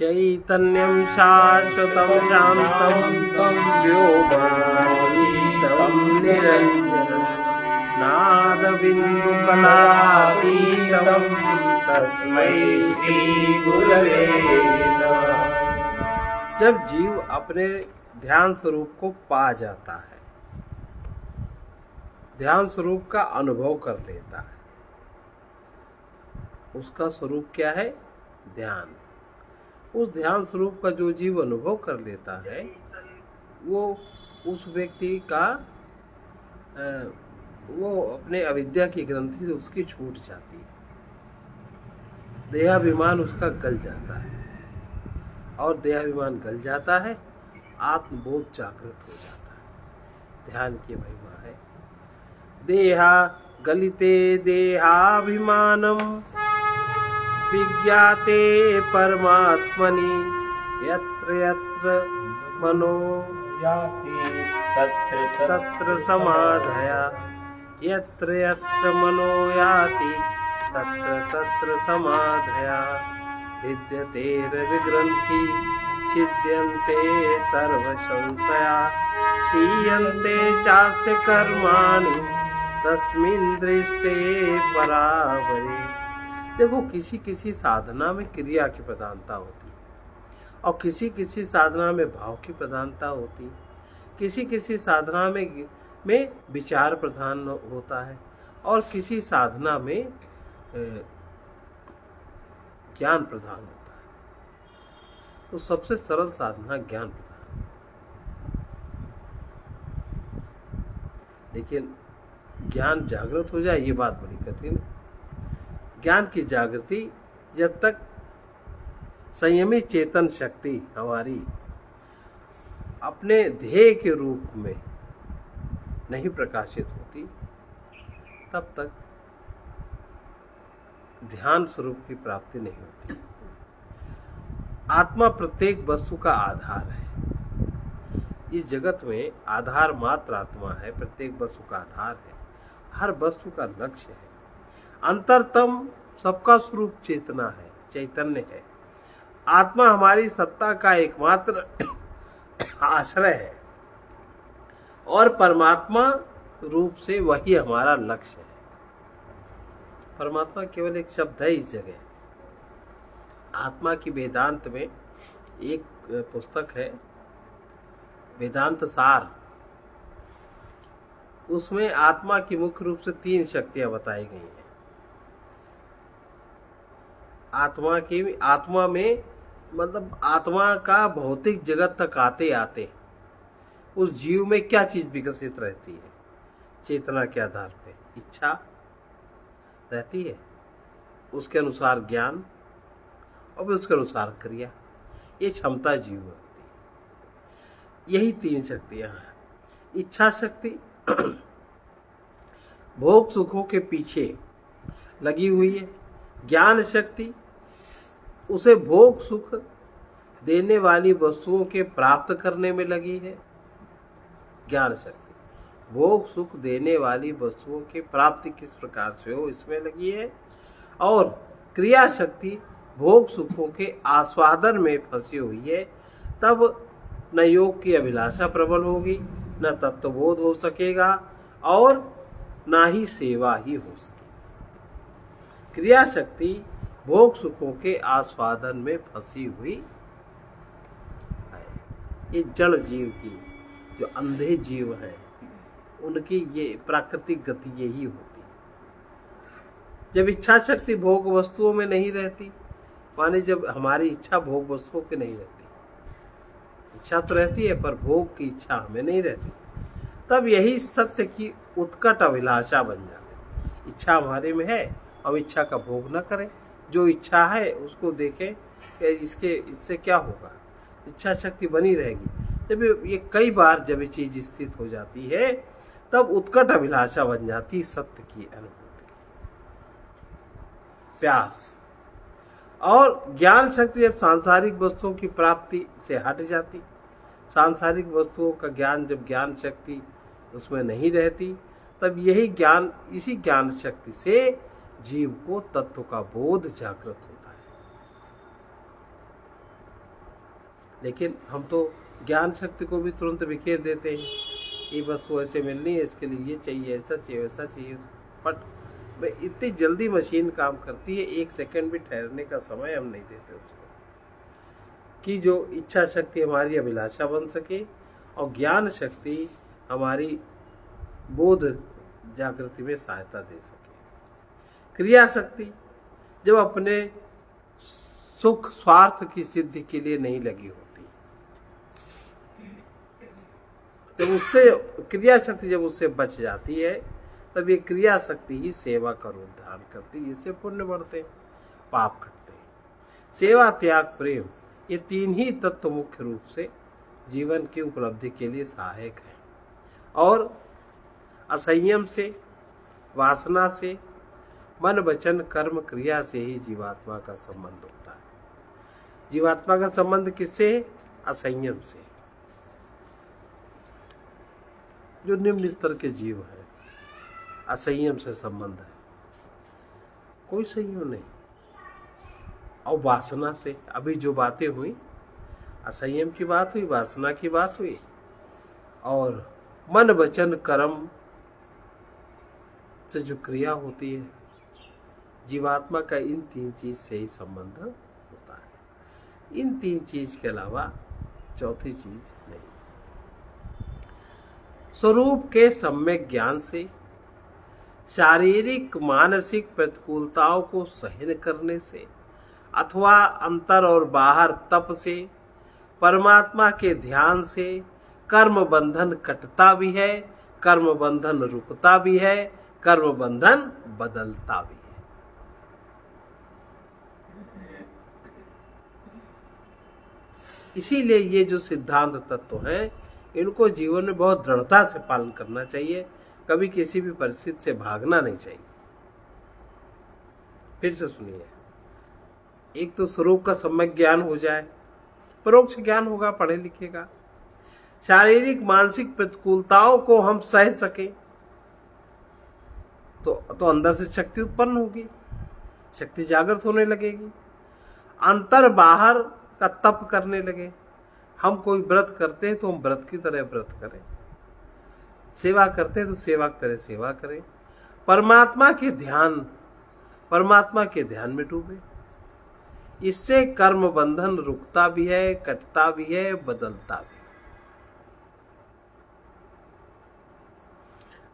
चैतन्यं शाश्वतं शान्तं व्योमातीतं निरञ्जनं नादबिन्दुकलातीतं तस्मै श्रीगुरवे नमः। जब जीव अपने ध्यान स्वरूप को पा जाता है, ध्यान स्वरूप का अनुभव कर लेता है, उसका स्वरूप क्या है? ध्यान। उस ध्यान स्वरूप का जो जीव अनुभव कर लेता है, वो उस व्यक्ति का वो अपने अविद्या की ग्रंथि से उसकी छूट जाती है, देहाभिमान उसका गल जाता है, और देहाभिमान गल जाता है, आत्मबोध जागृत हो जाता है। ध्यान की महिमा है। देहा गलिते देहाभिमानम विज्ञाते परमात्मनि यत्र यत्र मनो याति तत्र समाधया यत्र यत्र मनो याति तत्र तत्र समाधया विद्यते हृद्ग्रन्थि छिद्यन्ते सर्वसंशया क्षीयन्ते चास्य कर्माणि तस्मिन् दृष्टे बराबरे। देखो, किसी किसी साधना में क्रिया की प्रधानता होती है, और किसी किसी साधना में भाव की प्रधानता होती है, किसी किसी साधना में विचार प्रधान होता है, और किसी साधना में ज्ञान प्रधान होता है। तो सबसे सरल साधना ज्ञान प्रधान, लेकिन ज्ञान जागृत हो जाए ये बात बड़ी कठिन है। ज्ञान की जागृति जब तक संयमी चेतन शक्ति हमारी अपने ध्येय के रूप में नहीं प्रकाशित होती, तब तक ध्यान स्वरूप की प्राप्ति नहीं होती। आत्मा प्रत्येक वस्तु का आधार है। इस जगत में आधार मात्र आत्मा है, प्रत्येक वस्तु का आधार है, हर वस्तु का लक्ष्य है। अंतरतम सबका स्वरूप चेतना है, चैतन्य है। आत्मा हमारी सत्ता का एकमात्र आश्रय है, और परमात्मा रूप से वही हमारा लक्ष्य है। परमात्मा केवल एक शब्द है इस जगह। आत्मा की वेदांत में एक पुस्तक है, वेदांत सार। उसमें आत्मा की मुख्य रूप से 3 शक्तियां बताई गई हैं। आत्मा में मतलब आत्मा का भौतिक जगत तक आते आते उस जीव में क्या चीज विकसित रहती है? चेतना के आधार पे इच्छा रहती है, उसके अनुसार ज्ञान, और फिर उसके अनुसार क्रिया। ये क्षमता जीव में होती है। यही 3 शक्तियां हैं। इच्छा शक्ति भोग सुखों के पीछे लगी हुई है। ज्ञान शक्ति उसे भोग सुख देने वाली वस्तुओं के प्राप्त करने में लगी है। ज्ञान शक्ति भोग सुख देने वाली वस्तुओं की प्राप्ति किस प्रकार से हो, इसमें लगी है। और क्रिया शक्ति भोग सुखों के आस्वादन में फंसी हुई है। तब न योग की अभिलाषा प्रबल होगी, न तत्वबोध हो सकेगा, और ना ही सेवा ही हो सकेगी। क्रिया शक्ति भोग सुखों के आस्वादन में फंसी हुई है। ये जड़ जीव की, जो अंधे जीव हैं, उनकी ये प्राकृतिक गति यही होती है। जब इच्छा शक्ति भोग वस्तुओं में नहीं रहती, माने जब हमारी इच्छा भोग वस्तुओं की नहीं रहती, इच्छा तो रहती है पर भोग की इच्छा हमें नहीं रहती, तब यही सत्य की उत्कट अभिलाषा बन जाती। इच्छा हमारे में है, अब इच्छा का भोग न करें, जो इच्छा है उसको देखें कि इससे क्या होगा, इच्छा शक्ति बनी रहेगी। जब ये कई बार जब ये चीज स्थित हो जाती है, तब उत्कट अभिलाषा बन जाती सत्य की अनुभूति, प्यास। और ज्ञान शक्ति जब सांसारिक वस्तुओं की प्राप्ति से हट जाती, सांसारिक वस्तुओं का ज्ञान जब ज्ञान शक्ति उसमें नहीं रहती, तब यही ज्ञान, इसी ज्ञान शक्ति से जीव को तत्व का बोध जागृत होता है। लेकिन हम तो ज्ञान शक्ति को भी तुरंत बिखेर देते हैं। ये वस्तु ऐसे मिलनी है, इसके लिए ये चाहिए, ऐसा चाहिए, वैसा चाहिए। बट भाई इतनी जल्दी मशीन काम करती है, 1 सेकंड भी ठहरने का समय हम नहीं देते उसको, कि जो इच्छा शक्ति हमारी अभिलाषा बन सके और ज्ञान शक्ति हमारी बोध जागृति में सहायता दे सके। क्रिया शक्ति जब अपने सुख स्वार्थ की सिद्धि के लिए नहीं लगी होती, जब उससे क्रिया शक्ति जब उससे बच जाती है, तब ये क्रिया शक्ति ही सेवा का रूप धारण करती है, इससे पुण्य बढ़ते, पाप कटते। सेवा, त्याग, प्रेम, ये 3 ही तत्व मुख्य रूप से जीवन की उपलब्धि के लिए सहायक है। और असंयम से, वासना से, मन वचन कर्म क्रिया से ही जीवात्मा का संबंध होता है। जीवात्मा का संबंध किससे है? असंयम से। जो निम्न स्तर के जीव है, असंयम से संबंध है, कोई संयम नहीं। और वासना से, अभी जो बातें हुई, असंयम की बात हुई, वासना की बात हुई, और मन वचन कर्म से जो क्रिया होती है, जीवात्मा का इन 3 चीज से ही संबंध होता है। इन 3 चीज के अलावा चौथी चीज नहीं। स्वरूप के सम्यक ज्ञान से, शारीरिक मानसिक प्रतिकूलताओं को सहन करने से, अथवा अंतर और बाहर तप से, परमात्मा के ध्यान से कर्म बंधन कटता भी है, कर्म बंधन रुकता भी है, कर्म बंधन बदलता भी है। इसीलिए ये जो सिद्धांत तत्व हैं, इनको जीवन में बहुत दृढ़ता से पालन करना चाहिए। कभी किसी भी परिस्थिति से भागना नहीं चाहिए। फिर से सुनिए, एक तो स्वरूप का सम्यक ज्ञान हो जाए, परोक्ष ज्ञान होगा पढ़े लिखे का। शारीरिक मानसिक प्रतिकूलताओं को हम सह सके तो अंदर से शक्ति उत्पन्न होगी, शक्ति जागृत होने लगेगी। अंतर बाहर का तप करने लगे। हम कोई व्रत करते हैं तो हम व्रत की तरह व्रत करें, सेवा करते हैं तो सेवा की तरह सेवा करें, परमात्मा के ध्यान में डूबे। इससे कर्म बंधन रुकता भी है, कटता भी है, बदलता भी है।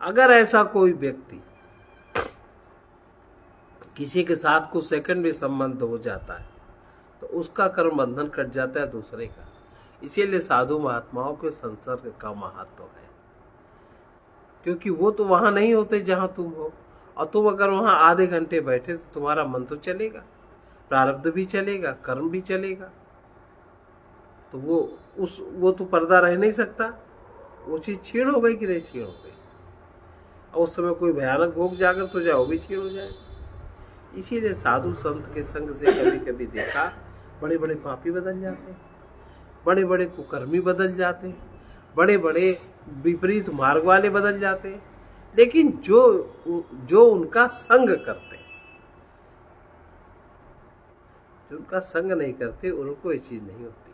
अगर ऐसा कोई व्यक्ति किसी के साथ कुछ सेकंड भी संबंध हो जाता है तो उसका कर्म बंधन कट जाता है दूसरे का। इसीलिए साधु महात्माओं के संसर्ग का महत्व है, क्योंकि वो तो वहां नहीं होते जहां तुम हो, और तुम अगर वहां आधे घंटे बैठे तो तुम्हारा मन तो चलेगा, प्रारब्ध भी चलेगा, कर्म भी चलेगा। तो वो तो पर्दा रह नहीं सकता। वो चीज छीण हो गई कि नहीं छीण हो गई, और उस समय कोई भयानक भोग जागृत हो जाए, वो भी छीण हो जाए। इसीलिए साधु संत के संग से कभी कभी देखा, बड़े बड़े पापी बदल जाते हैं, बड़े बड़े कुकर्मी बदल जाते हैं, बड़े बड़े विपरीत मार्ग वाले बदल जाते हैं। लेकिन जो उनका संग करते हैं, जो उनका संग नहीं करते, उनको ये चीज नहीं होती।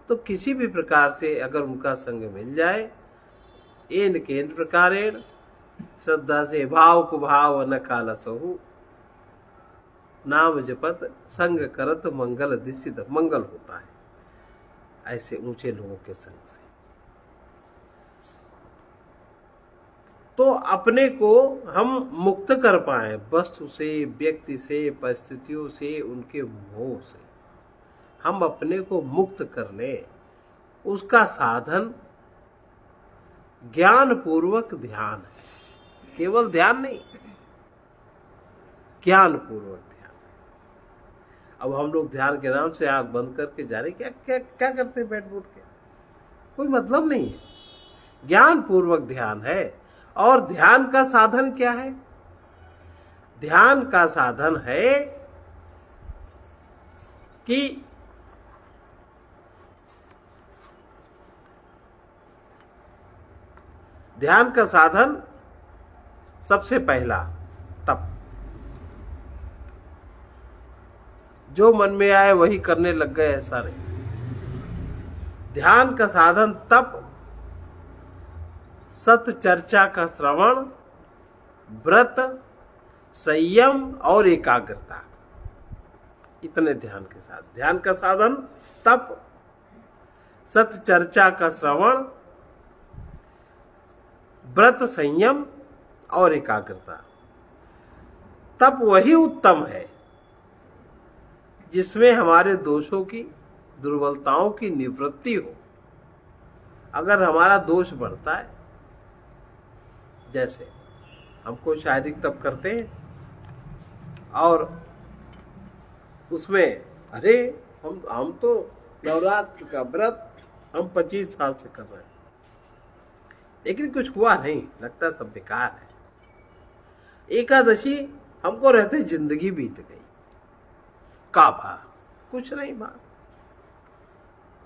तो किसी भी प्रकार से अगर उनका संग मिल जाए, एन केंद्र प्रकारेण श्रद्धा से भाव को भाव न कालसहु, नाम जपत संग करत मंगल दिसिद, मंगल होता है ऐसे ऊंचे लोगों के संग से। तो अपने को हम मुक्त कर पाए वस्तु से, व्यक्ति से, परिस्थितियों से, उनके मोह से हम अपने को मुक्त कर ले, उसका साधन ज्ञान पूर्वक ध्यान है। केवल ध्यान नहीं, ज्ञान पूर्वक ध्यान। अब हम लोग ध्यान के नाम से आंख बंद करके जा रहे, क्या क्या क्या करते हैं बैठ उठ के, कोई मतलब नहीं है। ज्ञान पूर्वक ध्यान है। और ध्यान का साधन क्या है? ध्यान का साधन है कि ध्यान का साधन सबसे पहला तप, जो मन में आए वही करने लग गए, ऐसा नहीं। ध्यान का साधन तप, सत चर्चा का श्रवण, व्रत, संयम और एकाग्रता, इतने ध्यान के साथ। ध्यान का साधन तप, सत चर्चा का श्रवण, व्रत, संयम और एकाग्रता। तप वही उत्तम है जिसमें हमारे दोषों की, दुर्बलताओं की निवृत्ति हो। अगर हमारा दोष बढ़ता है, जैसे हमको शारीरिक तप करते हैं और उसमें अरे हम तो नवरात्र का व्रत हम 25 साल से कर रहे हैं, लेकिन कुछ हुआ नहीं, लगता सब बेकार है। एकादशी हमको रहते जिंदगी बीत गई, का भा कुछ नहीं भा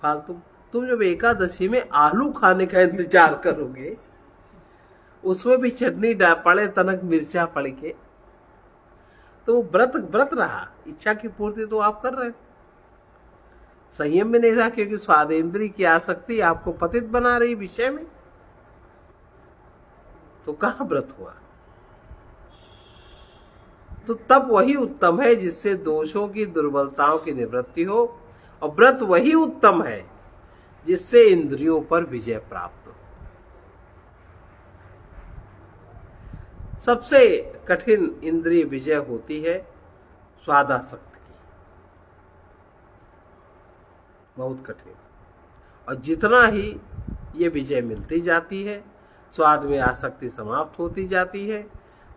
फालतू। तुम जब एकादशी में आलू खाने का इंतजार करोगे, उसमें भी चटनी पड़े, तनक मिर्चा पड़ के, तो व्रत रहा। इच्छा की पूर्ति तो आप कर रहे हैं, संयम में नहीं रहा, क्योंकि स्वादेंद्री की आसक्ति आपको पतित बना रही विषय में, तो कहां व्रत हुआ। तो तब वही उत्तम है जिससे दोषों की, दुर्बलताओं की निवृत्ति हो, और व्रत वही उत्तम है जिससे इंद्रियों पर विजय प्राप्त हो। सबसे कठिन इंद्रिय विजय होती है स्वादासक्त की, बहुत कठिन। और जितना ही ये विजय मिलती जाती है, स्वाद में आसक्ति समाप्त होती जाती है,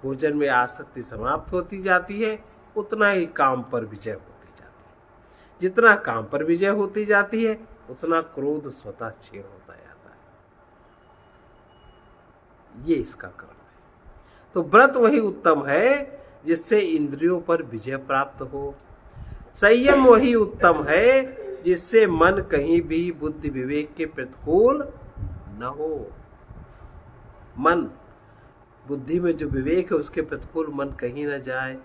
भोजन में आसक्ति समाप्त होती जाती है, उतना ही काम पर विजय होती जाती है। जितना काम पर विजय होती जाती है, उतना क्रोध स्वतः क्षीण होता जाता है। ये इसका क्रम है। तो व्रत वही उत्तम है जिससे इंद्रियों पर विजय प्राप्त हो। संयम वही उत्तम है जिससे मन कहीं भी बुद्धि विवेक के प्रतिकूल न हो। मन, बुद्धि में जो विवेक है उसके प्रतिकूल मन कहीं न जाए,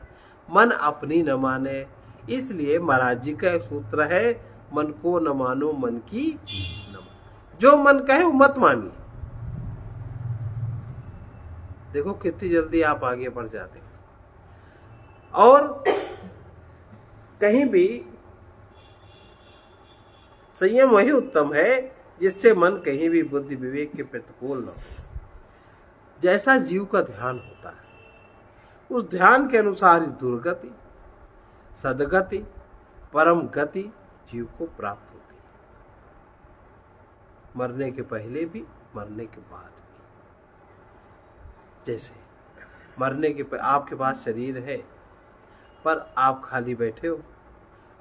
मन अपनी न माने। इसलिए महाराज जी का एक सूत्र है, मन को न मानो मन की न मानो। जो मन कहे वो मत मानिए। देखो कितनी जल्दी आप आगे बढ़ जाते। और कहीं भी संयम वही उत्तम है जिससे मन कहीं भी बुद्धि विवेक के प्रतिकूल न हो। जैसा जीव का ध्यान होता है, उस ध्यान के अनुसार ही दुर्गति, सदगति, परम गति जीव को प्राप्त होती है, मरने के पहले भी, मरने के बाद भी। जैसे मरने के आपके पास शरीर है पर आप खाली बैठे हो,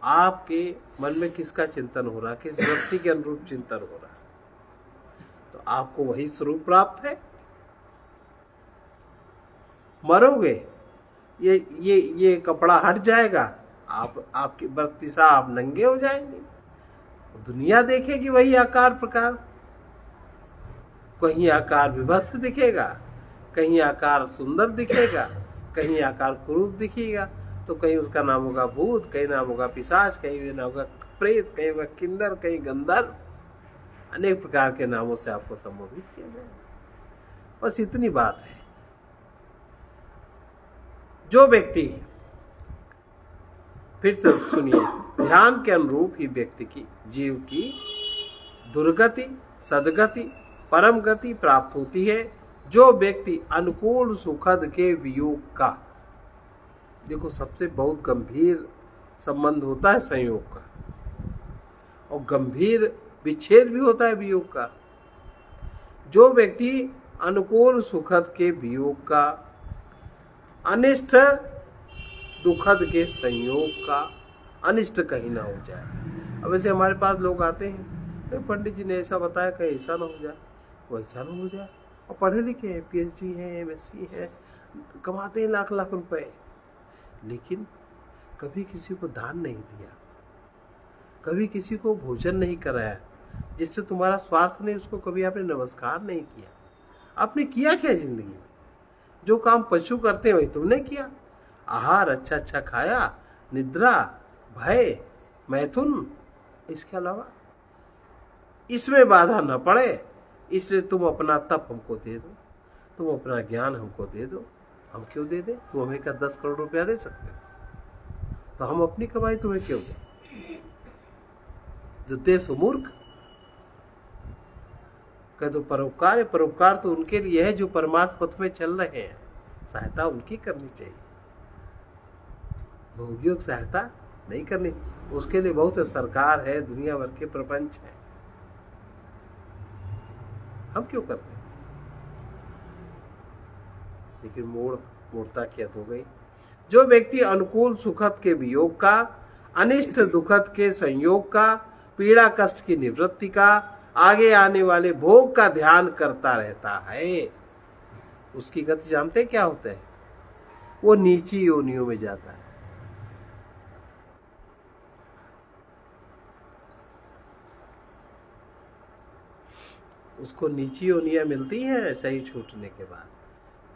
आपके मन में किसका चिंतन हो रहा, किस वृत्ति के अनुरूप चिंतन हो रहा, तो आपको वही स्वरूप प्राप्त है। मरोगे, ये कपड़ा हट जाएगा, आपकी वृत्ति से आप नंगे हो जाएंगे। दुनिया देखेगी वही आकार प्रकार, कहीं आकार विभत्स दिखेगा, कहीं आकार सुंदर दिखेगा, कहीं आकार क्रूर दिखेगा, तो कहीं उसका नाम होगा भूत, कहीं नाम होगा पिशाच, कहीं नाम होगा प्रेत, कहीं होगा किन्नर, कहीं गंधर्व। अनेक प्रकार के नामों से आपको संबोधित किया जाएगा। बस इतनी बात है। जो व्यक्ति, फिर से सुनिए, ध्यान के अनुरूप ही व्यक्ति की, जीव की दुर्गति, सदगति, परम गति प्राप्त होती है। जो व्यक्ति अनुकूल सुखद के वियोग का, देखो सबसे बहुत गंभीर संबंध होता है संयोग का, और गंभीर विच्छेद भी होता है वियोग का। जो व्यक्ति अनुकूल सुखद के वियोग का, अनिष्ट दुखद के संयोग का, अनिष्ट कहीं ना हो जाए। अब वैसे हमारे पास लोग आते हैं, तो पंडित जी ने ऐसा बताया, कहीं ऐसा ना हो जाए, वैसा ना हो जाए। और पढ़े लिखे हैं, PhD है, MSc है, कमाते हैं लाख लाख रुपए, लेकिन कभी किसी को दान नहीं दिया, कभी किसी को भोजन नहीं कराया, जिससे तुम्हारा स्वार्थ नहीं, उसको कभी आपने नमस्कार नहीं किया। आपने किया क्या जिंदगी में? जो काम पशु करते हैं वही तुमने किया। आहार अच्छा अच्छा खाया, निद्रा, भय, मैथुन, इसके अलावा इसमें बाधा न पड़े, इसलिए तुम अपना तप हमको दे दो, तुम अपना ज्ञान हमको दे दो। हम क्यों दे दें? तुम हमें क्या 10 करोड़ रुपया दे सकते हो? तो हम अपनी कमाई तुम्हें क्यों दें? जो दे सो मूर्ख। कह तो परोपकार है, परोपकार तो उनके लिए है जो परमार्थ पथ में चल रहे हैं, सहायता उनकी करनी चाहिए, भोगियों की सहायता नहीं करनी। उसके लिए बहुत सरकार है, दुनिया भर के प्रपंच है, हम क्यों करते हैं? लेकिन मूर्खता की हद हो गई। जो व्यक्ति अनुकूल सुखद के वियोग का, अनिष्ट दुखद के संयोग का, पीड़ा कष्ट की निवृत्ति का, आगे आने वाले भोग का ध्यान करता रहता है, उसकी गति जानते क्या होता है? वो नीची योनियों में जाता है। उसको नीची योनियां मिलती हैं शरीर छूटने के बाद।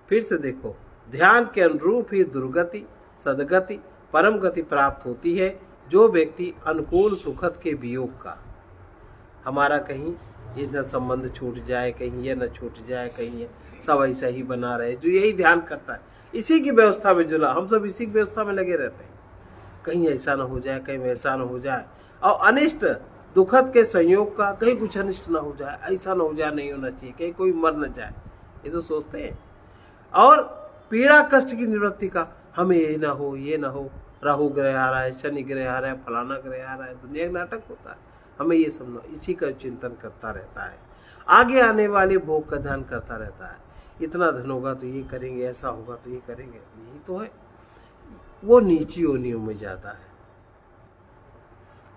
फिर से देखो, ध्यान के अनुरूप ही दुर्गति, सदगति, परम गति प्राप्त होती है। जो व्यक्ति अनुकूल सुखद के वियोग का, हमारा कहीं ये न संबंध छूट जाए, कहीं ये न छूट जाए, कहीं ये सब ऐसा ही बना रहे, जो यही ध्यान करता है, इसी की व्यवस्था में जुला, हम सब इसी की व्यवस्था में लगे रहते हैं, कहीं ऐसा न हो जाए, कहीं वैसा न हो जाए। और अनिष्ट दुखद के संयोग का, कहीं कुछ अनिष्ट न हो जाए, ऐसा न हो जाए, नहीं होना चाहिए, कहीं कोई मर न जाए, ये तो सोचते हैं। और पीड़ा कष्ट की निवृत्ति का, हमें ये ना हो, ये ना हो, राहु ग्रह आ रहा है, शनि ग्रह आ रहा है, फलाना ग्रह आ रहा है, दुनिया का नाटक होता है, हमें ये सब, इसी का चिंतन करता रहता है। आगे आने वाले भोग का ध्यान करता रहता है, इतना धन होगा तो ये करेंगे, ऐसा होगा तो ये करेंगे, यही तो है। वो नीची योनियों में जाता है,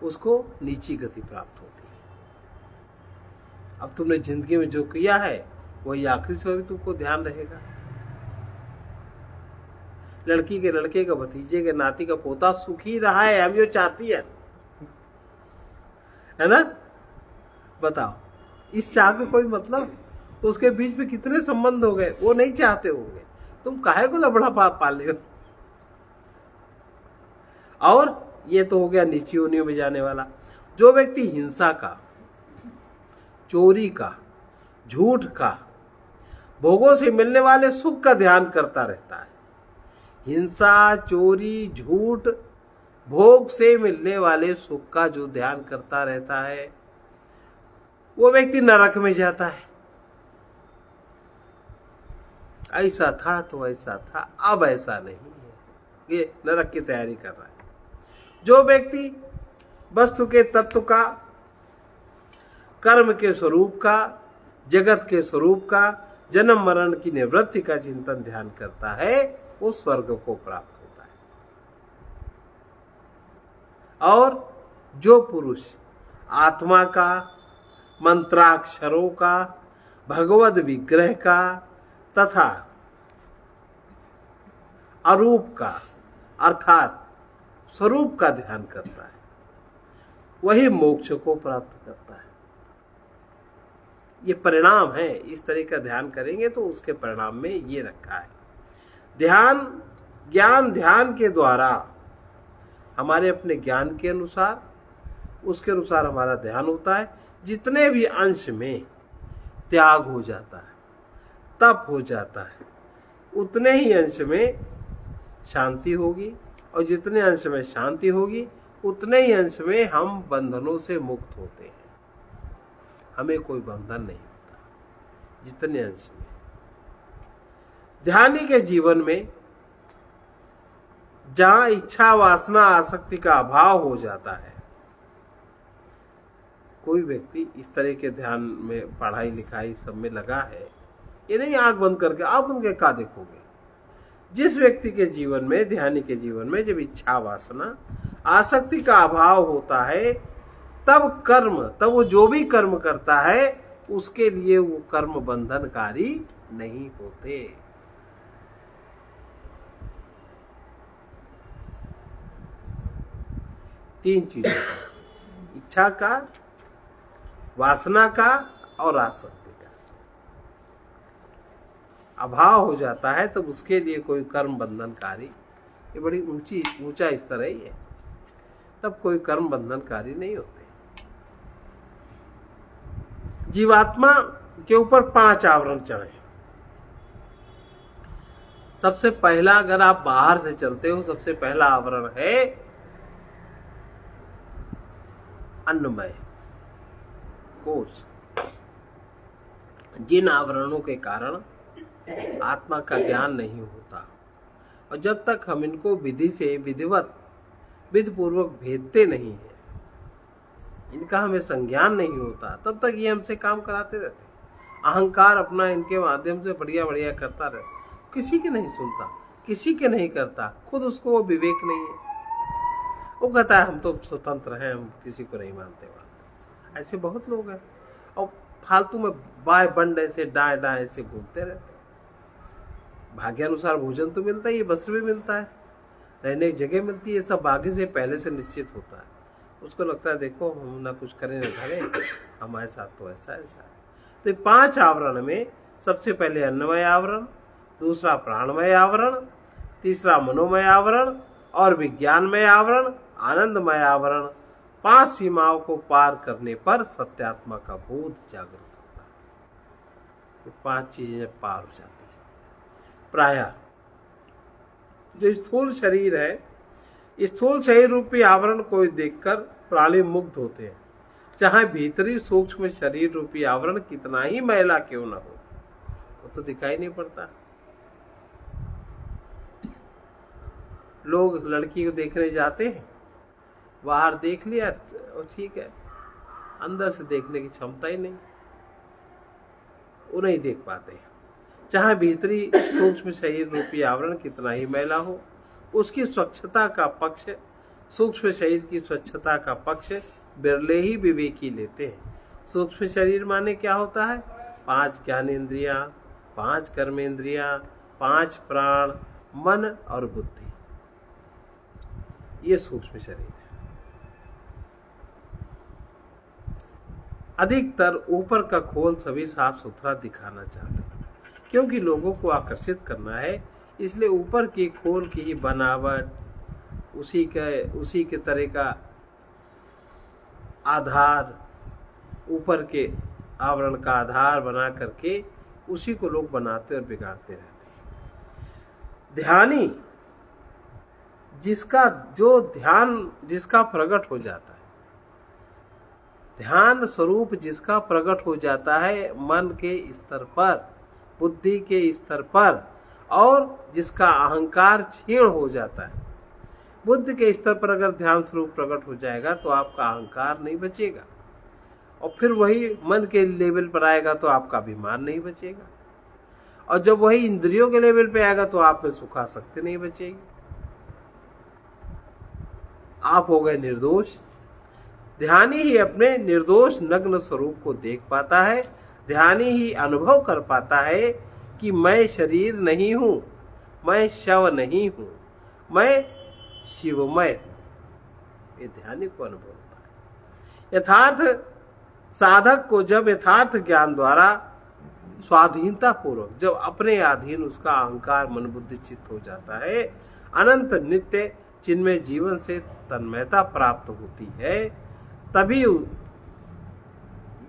उसको नीची गति प्राप्त होती है। अब तुमने जिंदगी में जो किया है वही आखिरी समय भी तुमको ध्यान रहेगा। लड़की के लड़के का, भतीजे के नाती का पोता सुखी रहा है, हम जो चाहती है ना? बताओ, इस चाह का कोई मतलब? उसके बीच में कितने संबंध हो गए, वो नहीं चाहते होंगे, तुम काहे को लबड़ा पाले हो? और ये तो हो गया नीची योनियों में जाने वाला। जो व्यक्ति हिंसा का, चोरी का, झूठ का, भोगों से मिलने वाले सुख का ध्यान करता रहता है, हिंसा, चोरी, झूठ, भोग से मिलने वाले सुख का जो ध्यान करता रहता है, वो व्यक्ति नरक में जाता है। ऐसा था तो ऐसा था, अब ऐसा नहीं है, ये नरक की तैयारी कर रहा है। जो व्यक्ति वस्तु के तत्व का, कर्म के स्वरूप का, जगत के स्वरूप का, जन्म मरण की निवृत्ति का चिंतन ध्यान करता है, वो स्वर्ग को प्राप्त होता है। और जो पुरुष आत्मा का, मंत्राक्षरों का, भगवद विग्रह का तथा अरूप का अर्थात स्वरूप का ध्यान करता है, वही मोक्ष को प्राप्त करता है। ये परिणाम है, इस तरह का ध्यान करेंगे तो उसके परिणाम में ये रखा है। ध्यान, ज्ञान ध्यान के द्वारा हमारे अपने ज्ञान के अनुसार, उसके अनुसार हमारा ध्यान होता है। जितने भी अंश में त्याग हो जाता है, तप हो जाता है, उतने ही अंश में शांति होगी, और जितने अंश में शांति होगी उतने ही अंश में हम बंधनों से मुक्त होते हैं। हमें कोई बंधन नहीं होता जितने अंश में। ध्यानी के जीवन में जहां इच्छा, वासना, आसक्ति का अभाव हो जाता है, कोई व्यक्ति इस तरह के ध्यान में, पढ़ाई लिखाई सब में लगा है, ये नहीं आंख बंद करके, आंख बंद करके क्या देखोगे? जिस व्यक्ति के जीवन में, ध्यानी के जीवन में जब इच्छा, वासना, आसक्ति का अभाव होता है, तब कर्म, तब वो जो भी कर्म करता है उसके लिए वो कर्म बंधनकारी नहीं होते। तीन चीजें, इच्छा का, वासना का और आसक्ति का अभाव हो जाता है, तब उसके लिए कोई कर्म बंधनकारी, ये बड़ी ऊंचा स्तर है ये। तब कोई कर्म बंधनकारी नहीं होते। जीवात्मा के ऊपर 5 आवरण चढ़े। सबसे पहला, अगर आप बाहर से चलते हो, सबसे पहला आवरण है अन्नमय कोश। जिन आवरणों के कारण आत्मा का ज्ञान नहीं होता, और जब तक हम इनको विधि से विधि पूर्वक भेदते नहीं है, इनका हमें संज्ञान नहीं होता, तब तक ये हमसे काम कराते रहते। अहंकार अपना इनके माध्यम से बढ़िया बढ़िया करता रहता, किसी के नहीं सुनता, किसी के नहीं करता, खुद उसको वो विवेक नहीं है। वो कहता है हम तो स्वतंत्र हैं, हम किसी को नहीं मानते। ऐसे बहुत लोग हैं, और फालतू में बाय बंड ऐसे दाएं दाएं ऐसे घूमते रहते। भाग्यानुसार भोजन तो मिलता ही है, वस्त्र भी मिलता है, रहने की जगह मिलती है, सब भाग्य से पहले से निश्चित होता है। उसको लगता है देखो हम ना कुछ करें ना धरे, हमारे साथ तो ऐसा ऐसा है। तो 5 आवरण में सबसे पहले अन्नमय आवरण, दूसरा प्राणमय आवरण, तीसरा मनोमय आवरण, और विज्ञानमय आवरण, आनंदमय आवरण। 5 सीमाओं को पार करने पर सत्यात्मा का बोध जागृत होता है। 5 चीजें पार हो जाती है। प्रायः जो स्थूल शरीर है, स्थूल शरीर रूपी आवरण को देखकर प्राणी मुग्ध होते हैं, चाहे भीतरी सूक्ष्म शरीर रूपी आवरण कितना ही मैला क्यों न हो, वो तो दिखाई नहीं पड़ता। लोग लड़की को देखने जाते हैं, बाहर देख लिया और ठीक है, अंदर से देखने की क्षमता ही नहीं, वो नहीं देख पाते। चाहे भीतरी सूक्ष्म शरीर रूपी आवरण कितना ही मैला हो, उसकी स्वच्छता का पक्ष, सूक्ष्म शरीर की स्वच्छता का पक्ष बिरले ही विवेकी लेते हैं। सूक्ष्म शरीर माने क्या होता है? 5 ज्ञानेंद्रियां, 5 कर्मेंद्रियां, 5 प्राण, मन और बुद्धि, ये सूक्ष्म शरीर है। अधिकतर ऊपर का खोल सभी साफ सुथरा दिखाना चाहते हैं, क्योंकि लोगों को आकर्षित करना है, इसलिए ऊपर की खोल की ही बनावट, उसी के तरह का आधार, ऊपर के आवरण का आधार बना करके उसी को लोग बनाते और बिगाड़ते रहते हैं। ध्यानी जिसका प्रकट हो जाता है, ध्यान स्वरूप जिसका प्रकट हो जाता है मन के स्तर पर, बुद्धि के स्तर पर, और जिसका अहंकार क्षीण हो जाता है। बुद्धि के स्तर पर अगर ध्यान स्वरूप प्रकट हो जाएगा तो आपका अहंकार नहीं बचेगा, और फिर वही मन के लेवल पर आएगा तो आपका अभिमान नहीं बचेगा, और जब वही इंद्रियों के लेवल पे आएगा तो आप में सुखासक्ति नहीं बचेगी। आप हो गए निर्दोष। ध्यानी ही अपने निर्दोष नग्न स्वरूप को देख पाता है। ध्यानी ही अनुभव कर पाता है कि मैं शरीर नहीं हूं, मैं शव नहीं हूं, मैं शिवमय हूं। ये ध्यानी को अनुभव होता है। यथार्थ साधक को जब यथार्थ ज्ञान द्वारा स्वाधीनता पूर्वक, जब अपने अधीन उसका अहंकार मन बुद्धि चित्त हो जाता है, अनंत नित्य चिन्मय जीवन से तन्मयता प्राप्त होती है, तभी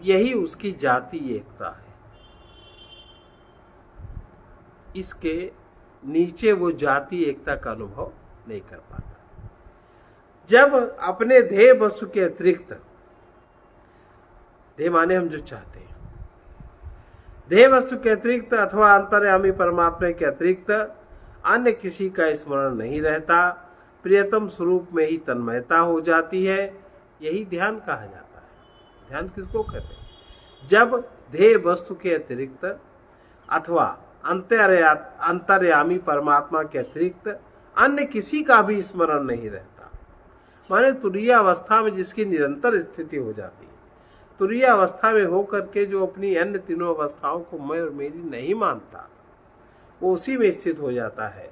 यही उसकी जाति एकता है। इसके नीचे वो जाति एकता का अनुभव नहीं कर पाता। जब अपने ध्येय वस्तु के अतिरिक्त, ध्येय माने हम जो चाहते हैं, ध्येय वस्तु के अतिरिक्त अथवा अंतर्यामी परमात्मा के अतिरिक्त अन्य किसी का स्मरण नहीं रहता, प्रियतम स्वरूप में ही तन्मयता हो जाती है, यही ध्यान कहा जाता है। ध्यान किसको कहते हैं? जब ध्येय वस्तु के अतिरिक्त अथवा अंतर्यामी परमात्मा के अतिरिक्त अन्य किसी का भी स्मरण नहीं रहता, माने तुरीय अवस्था में जिसकी निरंतर स्थिति हो जाती है। तुरीय अवस्था में होकर के जो अपनी अन्य तीनों अवस्थाओं को मैं और मेरी नहीं मानता, वो उसी में स्थित हो जाता है।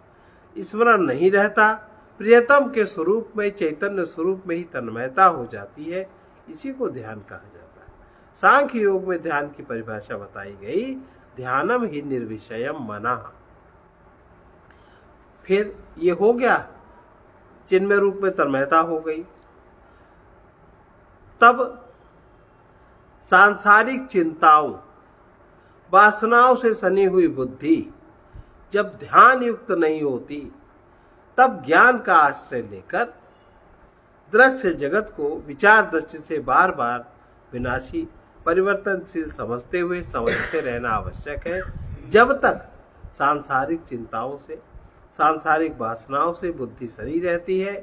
स्मरण नहीं रहता, प्रियतम के स्वरूप में, चैतन्य स्वरूप में ही तन्मयता हो जाती है, इसी को ध्यान कहा जाता है। सांख्य योग में ध्यान की परिभाषा बताई गई, ध्यानम ही निर्विषयम मना। फिर ये हो गया, चिन्मय रूप में तन्मयता हो गई, तब सांसारिक चिंताओं वासनाओं से सनी हुई बुद्धि जब ध्यान युक्त नहीं होती, तब ज्ञान का आश्रय लेकर दृश्य जगत को विचार दृष्टि से बार बार विनाशी परिवर्तनशील समझते हुए समझते रहना आवश्यक है। जब तक सांसारिक चिंताओं से, सांसारिक वासनाओं से बुद्धि सनी रहती है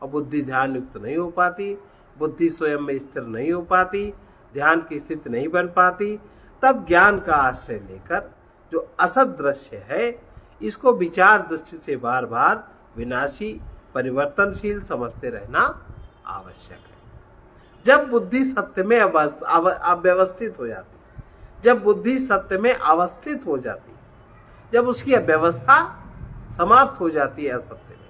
और बुद्धि ध्यान युक्त नहीं हो पाती, बुद्धि स्वयं में स्थिर नहीं हो पाती, ध्यान की स्थिति नहीं बन पाती, तब ज्ञान का आश्रय लेकर जो असत दृश्य है इसको विचार दृष्टि से बार बार विनाशी परिवर्तनशील समझते रहना आवश्यक है। जब बुद्धि सत्य में अव्यवस्थित हो जाती, जब बुद्धि सत्य में अवस्थित हो जाती, जब उसकी अव्यवस्था समाप्त हो जाती है असत्य में,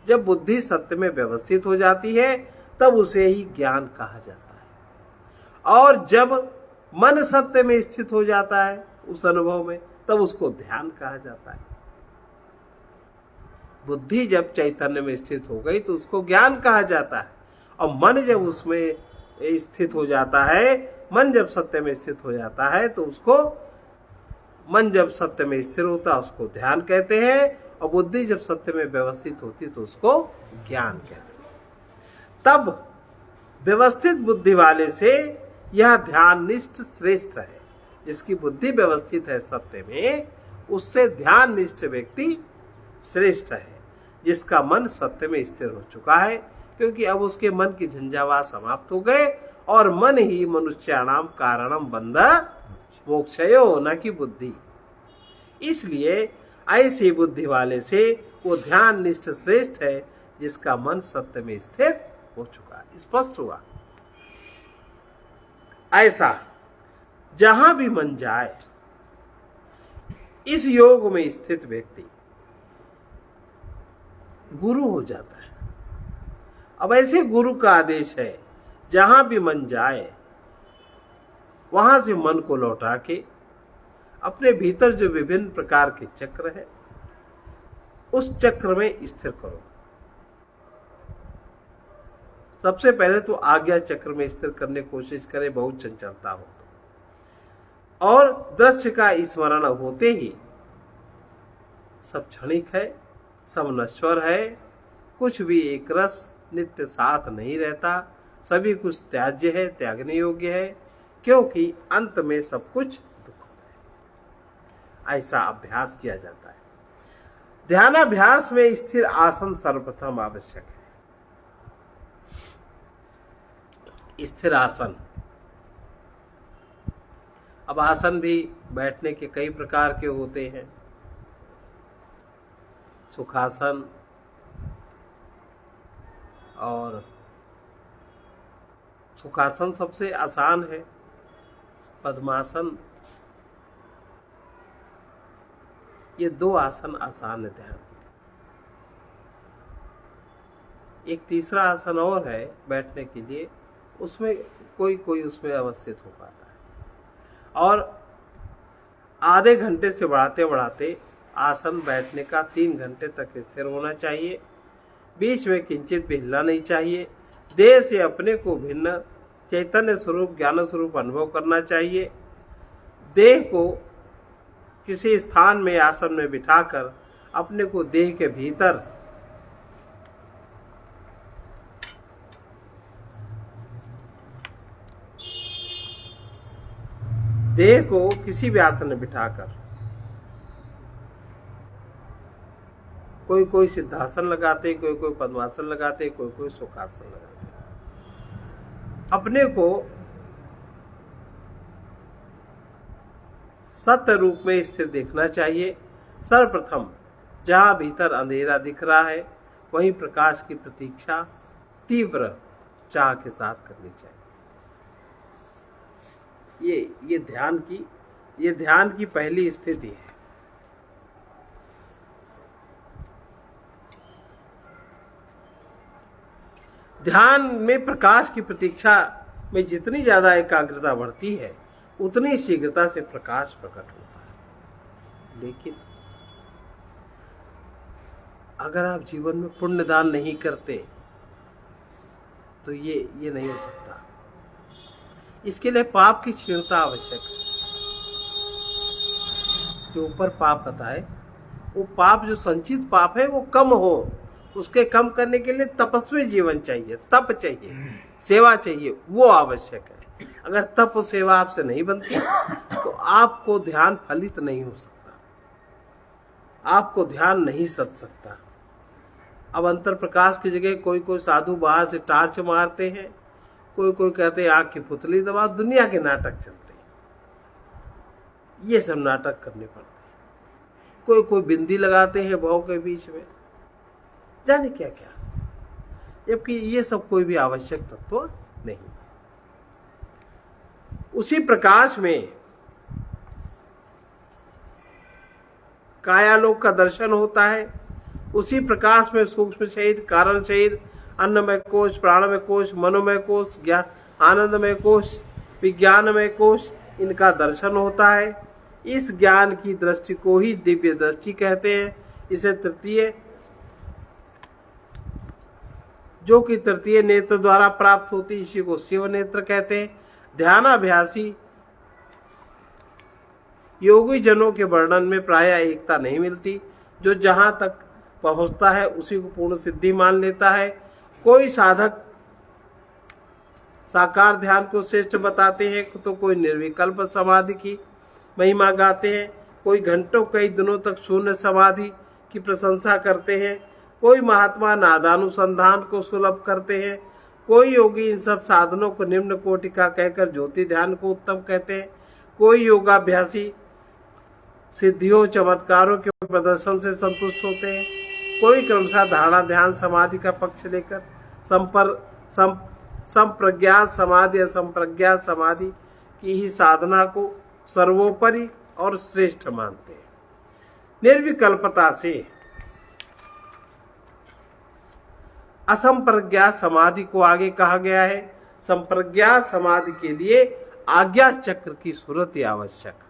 जब बुद्धि सत्य में व्यवस्थित हो जाती है, तब उसे ही ज्ञान कहा जाता है। और जब मन सत्य में स्थित हो जाता है उस अनुभव में, तब उसको ध्यान कहा जाता है। बुद्धि जब चैतन्य में स्थित हो गई तो उसको ज्ञान कहा जाता है, और मन जब उसमें स्थित हो जाता है, मन जब सत्य में स्थित हो जाता है तो उसको, मन जब सत्य में स्थिर होता है उसको ध्यान कहते हैं, और बुद्धि जब सत्य में व्यवस्थित होती तो उसको ज्ञान कहते हैं। तब व्यवस्थित बुद्धि वाले से यह ध्यान निष्ठ श्रेष्ठ है। जिसकी बुद्धि व्यवस्थित है सत्य में, उससे ध्यान निष्ठ व्यक्ति श्रेष्ठ है, जिसका मन सत्य में स्थिर हो चुका है, क्योंकि अब उसके मन की झंझावात समाप्त हो गए और मन ही मनुष्याणाम कारणम बंध मोक्षयो, न कि बुद्धि। इसलिए ऐसी बुद्धि वाले से वो ध्यान निष्ठ श्रेष्ठ है, जिसका मन सत्य में स्थिर हो चुका है। स्पष्ट हुआ? ऐसा जहां भी मन जाए, इस योग में स्थित व्यक्ति गुरु हो जाता है। अब ऐसे गुरु का आदेश है, जहां भी मन जाए वहां से मन को लौटा के अपने भीतर जो विभिन्न प्रकार के चक्र है, उस चक्र में स्थिर करो। सबसे पहले तो आज्ञा चक्र में स्थिर करने की कोशिश करें, बहुत चंचलता हो तो। और दृश्य का स्मरण होते ही सब क्षणिक है, सब नश्वर है, कुछ भी एक रस नित्य साथ नहीं रहता, सभी कुछ त्याज्य है, त्यागने योग्य है, क्योंकि अंत में सब कुछ दुख है। ऐसा अभ्यास किया जाता है। ध्यानाभ्यास में स्थिर आसन सर्वप्रथम आवश्यक है। स्थिर आसन, अब आसन भी बैठने के कई प्रकार के होते हैं। सुखासन और सुखासन सबसे आसान है। पद्मासन, ये दो आसन आसान है ध्यान। एक तीसरा आसन और है बैठने के लिए, उसमें कोई कोई उसमें अवस्थित हो पाता है। और आधे घंटे से बढ़ाते बढ़ाते आसन बैठने का 3 घंटे तक स्थिर होना चाहिए। बीच में किंचित भी हिलना नहीं चाहिए। देह से अपने को भिन्न चैतन्य स्वरूप, ज्ञान स्वरूप अनुभव करना चाहिए। देह को किसी स्थान में, आसन में बिठाकर अपने को देह के भीतर देह को किसी भी आसन में बिठाकर, कोई कोई सिद्धासन लगाते, कोई कोई पद्मासन लगाते, कोई कोई सुखासन लगाते, अपने को सत्य रूप में स्थिर देखना चाहिए। सर्वप्रथम जहां भीतर अंधेरा दिख रहा है, वहीं प्रकाश की प्रतीक्षा तीव्र चाह के साथ करनी चाहिए। ये ध्यान की पहली स्थिति है। ध्यान में प्रकाश की प्रतीक्षा में जितनी ज्यादा एकाग्रता बढ़ती है, उतनी शीघ्रता से प्रकाश प्रकट होता है। लेकिन अगर आप जीवन में पुण्य दान नहीं करते तो ये नहीं हो सकता। इसके लिए पाप की क्षीणता आवश्यक है। जो ऊपर पाप बताए, वो पाप जो संचित पाप है वो कम हो, उसके कम करने के लिए तपस्वी जीवन चाहिए, तप चाहिए, सेवा चाहिए, वो आवश्यक है। अगर तप और सेवा आपसे नहीं बनती तो आपको ध्यान फलित नहीं हो सकता, आपको ध्यान नहीं सध सकता। अब अंतर प्रकाश की जगह कोई कोई साधु बाहर से टार्च मारते हैं, कोई कोई कहते हैं आंख की पुतली दबा, दुनिया के नाटक चलते हैं, ये सब नाटक करने पड़ते हैं। कोई कोई बिंदी लगाते हैं भाव के बीच में, जाने क्या क्या, जबकि ये सब कोई भी आवश्यक तत्व नहीं। उसी प्रकाश में कायालोक का दर्शन होता है, उसी प्रकाश में सूक्ष्म शरीर, कारण शरीर, अन्नमय कोश, प्राणमय कोश, मनोमय कोश, ज्ञान आनंदमय कोश, विज्ञानमय कोश, इनका दर्शन होता है। इस ज्ञान की दृष्टि को ही दिव्य दृष्टि कहते हैं। इसे तृतीय, जो कि तृतीय नेत्र द्वारा प्राप्त होती, इसी को शिव नेत्र कहते हैं। ध्यानाभ्यासी योगी जनों के वर्णन में प्रायः एकता नहीं मिलती। जो जहां तक पहुंचता है उसी को पूर्ण सिद्धि मान लेता है। कोई साधक साकार ध्यान को श्रेष्ठ बताते हैं तो कोई निर्विकल्प समाधि की महिमा गाते हैं, कोई घंटों कई दिनों तक शून्य समाधि की प्रशंसा करते हैं, कोई महात्मा नादानुसंधान को सुलभ करते हैं, कोई योगी इन सब साधनों को निम्न कोटि का कहकर ज्योति ध्यान को उत्तम कहते हैं, कोई योगाभ्यासी सिद्धियों चमत्कारों के प्रदर्शन से संतुष्ट होते हैं, कोई क्रमशः धारणा ध्यान समाधि का पक्ष लेकर संप्रज्ञात समाधि या संप्रज्ञात समाधि की ही साधना को सर्वोपरि और श्रेष्ठ मानते हैं। निर्विकल्पता से असंप्रज्ञात समाधि को आगे कहा गया है। संप्रज्ञात समाधि के लिए आज्ञा चक्र की सूरत आवश्यक है।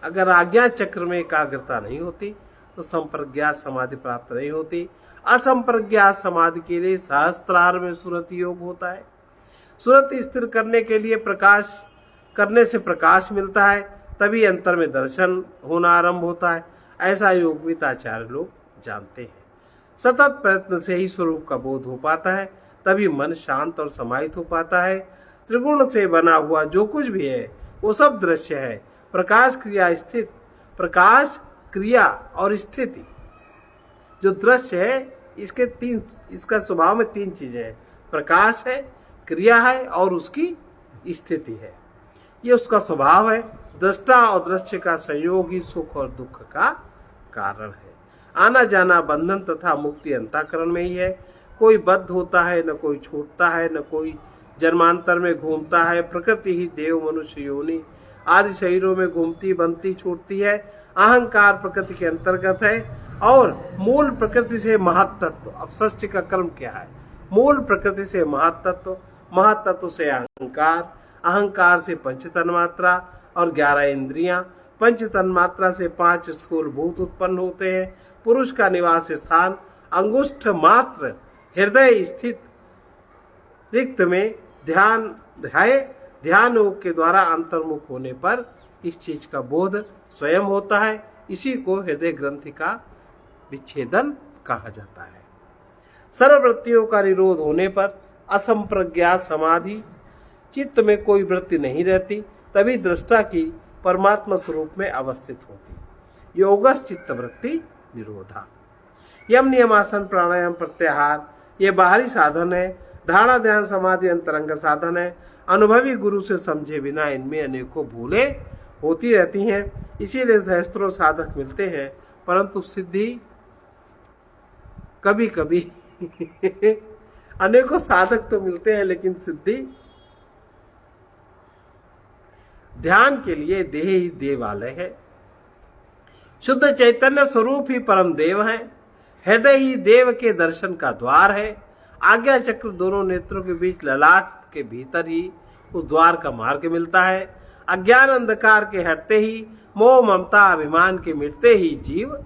अगर आज्ञा चक्र में एकाग्रता नहीं होती तो संप्रज्ञात समाधि प्राप्त नहीं होती। असंप्रज्ञात समाधि के लिए सहस्त्रार में सुरति योग होता है। सुरति स्थिर करने के लिए प्रकाश करने से प्रकाश मिलता है, तभी अंतर में दर्शन होना आरंभ होता है। ऐसा योगविदाचार्य लोग जानते हैं। सतत प्रयत्न से ही स्वरूप का बोध हो पाता है, तभी मन शांत और समाहित हो पाता है। त्रिगुण से बना हुआ जो कुछ भी है वो सब दृश्य है। प्रकाश क्रिया स्थित, प्रकाश क्रिया और स्थिति जो दृश्य है, इसके तीन, इसका स्वभाव में तीन चीजें हैं। प्रकाश है, क्रिया है और उसकी स्थिति है। ये उसका स्वभाव है। दृष्टा और दृश्य का संयोग ही सुख और दुख का कारण है। आना जाना बंधन तथा मुक्ति अंतःकरण में ही है। कोई बद्ध होता है, न कोई छूटता है, न कोई जन्मांतर में घूमता है। प्रकृति ही देव मनुष्य योनि आदि शरीरों में घूमती बनती छूटती है। अहंकार प्रकृति के अंतर्गत है और मूल प्रकृति से महत्तत्व। अब षष्ठी का कर्म क्या है? मूल प्रकृति से महत्तत्व, महत्तत्व से अहंकार, अहंकार से पंच तन्मात्रा और 11 इंद्रियां, पंच तन्मात्रा से 5 स्थूल भूत उत्पन्न होते हैं। पुरुष का निवास स्थान अंगुष्ठ मात्र हृदय स्थित रिक्त में ध्यान है। ध्यान योग के द्वारा अंतर्मुख होने पर इस चीज का बोध स्वयं होता है। इसी को हृदय ग्रंथि का विच्छेदन कहा जाता है। सर्ववृत्तियों का निरोध होने पर असंप्रज्ञात समाधि, चित्त में कोई वृत्ति नहीं रहती, तभी दृष्टा की परमात्मा स्वरूप में अवस्थित होती। योगस चित्त वृत्ति निरोधा। यम नियमासन प्राणायाम प्रत्याहार ये बाहरी साधन है। धारणा ध्यान समाधि अंतरंग साधन है। अनुभवी गुरु से समझे बिना इनमें अनेकों भूलें होती रहती हैं। इसीलिए सहस्त्रों साधक मिलते हैं, परंतु सिद्धि कभी कभी अनेकों साधक तो मिलते हैं, लेकिन सिद्धि ध्यान के लिए देह ही देवालय है। शुद्ध चैतन्य स्वरूप ही परम देव है। हृदय ही देव के दर्शन का द्वार है। आज्ञा चक्र दोनों नेत्रों के बीच ललाट के भीतर ही उस द्वार का मार्ग मिलता है। अज्ञान अंधकार के हटते ही, मोह ममता अभिमान के मिटते ही जीव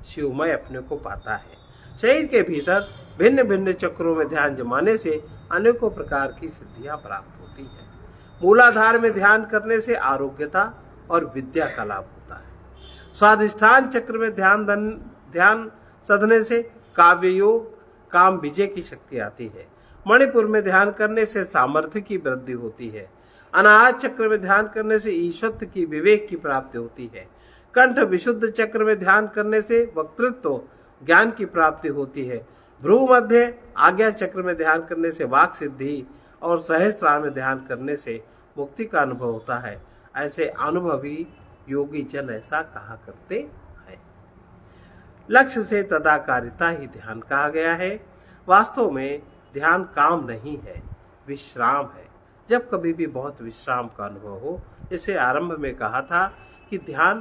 शिवमय अपने को पाता है। शरीर के भीतर भिन्न भिन्न चक्रों में ध्यान जमाने से अनेकों प्रकार की सिद्धियां प्राप्त होती हैं। मूलाधार में ध्यान करने से आरोग्यता और विद्या का लाभ होता है। स्वाधिष्ठान चक्र में ध्यान साधने से काव्य योग, काम विजय की शक्ति आती है। मणिपुर में ध्यान करने से सामर्थ्य की वृद्धि होती है। अनाहत चक्र में ध्यान करने से ईश्वरत्व की विवेक की प्राप्ति होती है। कंठ विशुद्ध चक्र में ध्यान करने से वक्तृत्व ज्ञान की प्राप्ति होती है। भ्रू मध्य आज्ञा चक्र में ध्यान करने से वाक सिद्धि और सहस्त्रार में ध्यान करने से मुक्ति का अनुभव होता है। ऐसे अनुभवी योगी जन ऐसा कहा करते हैं। लक्ष्य से तदाकारिता ही ध्यान कहा गया है। वास्तव में ध्यान काम नहीं है, विश्राम है। जब कभी भी बहुत विश्राम का अनुभव हो, जैसे आरंभ में कहा था कि ध्यान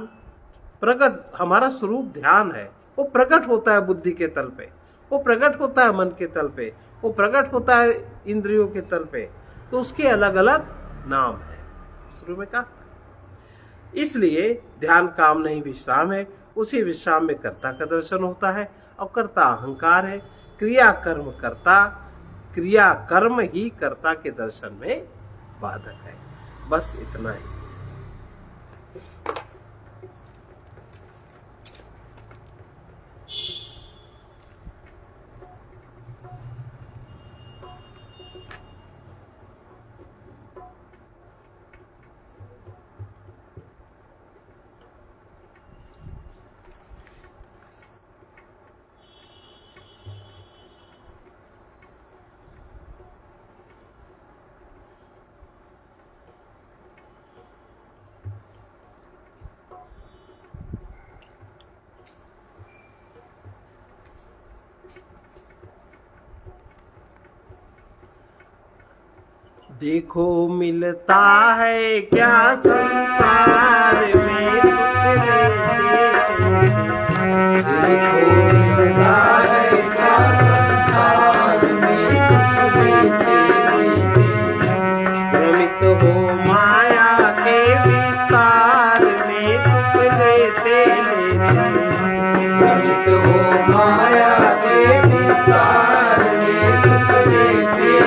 प्रकट, हमारा स्वरूप ध्यान है, वो प्रकट होता है बुद्धि के तल पे, वो प्रकट होता है मन के तल पे, वो प्रकट होता है इंद्रियों के तल पे। तो उसके अलग अलग नाम है, शुरू में कहा। इसलिए ध्यान काम नहीं, विश्राम है। उसी विश्राम में कर्ता का दर्शन होता है और कर्ता अहंकार है। क्रिया कर्म ही कर्ता के दर्शन में बाधक है। बस इतना ही। देखो मिलता है क्या संसार में सुख देते। देखो मिलता है क्या संसार में सुख देते। भ्रमित हो माया के विस्तार में सुख देते। भ्रमित हो माया के विस्तार में सुख देते।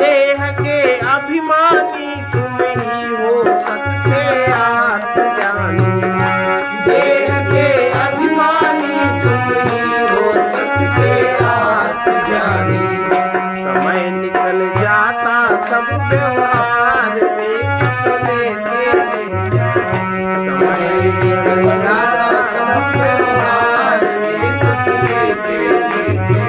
देह के अभिमानी तुम ही हो सकते जानी। समय निकल जाता सब व्यवहार में सुख लेते थे। समय निकल जाता सब व्यवहार में सुख लेते थे।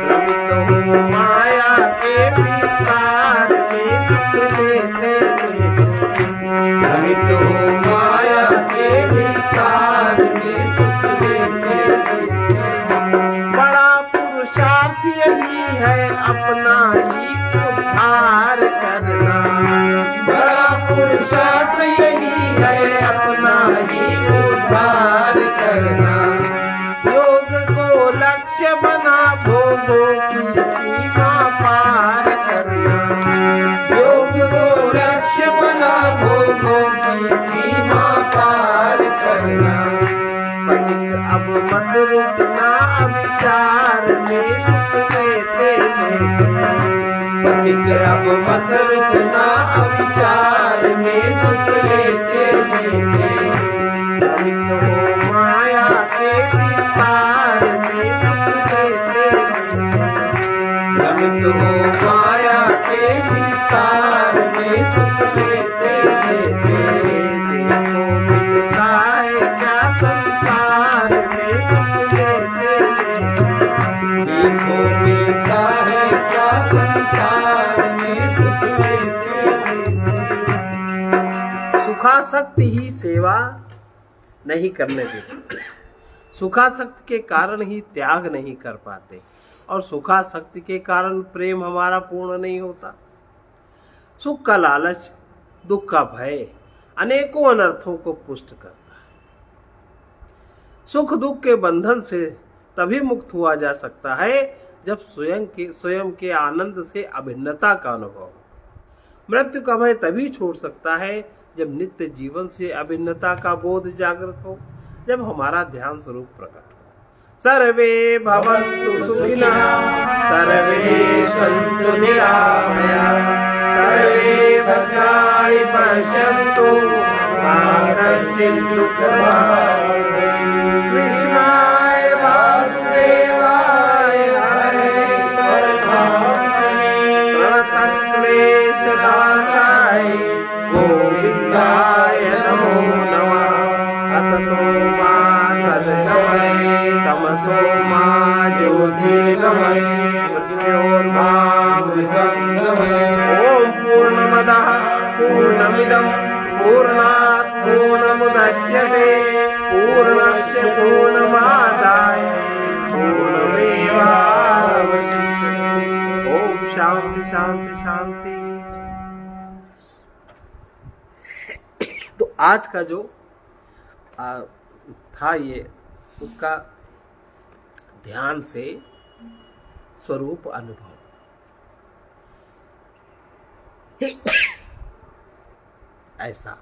रमित हो माया के विस्तार में सुख लेते थे। रमित हो माया के विस्तार में सुख लेते थे। बड़ा पुरुषार्थ यही है अपना ही उद्धार करना। बड़ा पुरुषार्थ यही है अपना ही उद्धार करना। योग को लक्ष्य बना भोगों की सीमा पार करना। योग को लक्ष्य बना भोगों की सीमा पार करना। पथिक अब मत रुकना विचार में सुख लेते थे। पथिक अब मत रुकना विचार में सुख लेते थे। रमित हो माया के विस्तार में सुख लेते थे। रमित हो माया के विस्तार में सुख लेते थे। देखो मिलता है क्या संसार में सुख लेते थे। देखो मिलता है क्या संसार में सुख लेते थे। सुखासक्ति ही सेवा नहीं करने देती। सुखासक्ति के कारण ही त्याग नहीं कर पाते और सुखासक्ति के कारण प्रेम हमारा पूर्ण नहीं होता। सुख का लालच, दुख का भय अनेकों अनर्थों को पुष्ट करता है। सुख दुख के बंधन से तभी मुक्त हुआ जा सकता है जब स्वयं के आनंद से अभिन्नता का अनुभव हो। मृत्यु का भय तभी छोड़ सकता है जब नित्य जीवन से अभिन्नता का बोध जागृत हो, जब हमारा ध्यान स्वरूप प्रकट हो। सर्वे भवन्तु सुखिनः, सर्वे सन्तु निरामयाः, सर्वे भद्राणि पश्यन्तु मा कश्चित् दुःखभाग् भवेत्। कृष्णाय वासुदेवाय हरे परमात्मने प्रणतक्लेशनाशाय गोविन्दाय नमो नमः। असतो मा सद्गमय तमसो मा ज्योतिर्गमय मृत्योर्मामृतङ्गमय। ॐ पूर्णमदः पूर्णमिदं पूर्णात् पूर्णमुदच्यते पूर्णस्य पूर्णमादाय पूर्णमेवावशिष्यते। ओम शांति शांति शांति। तो आज का जो था ये उसका ध्यान से स्वरूप अनुभव ऐसा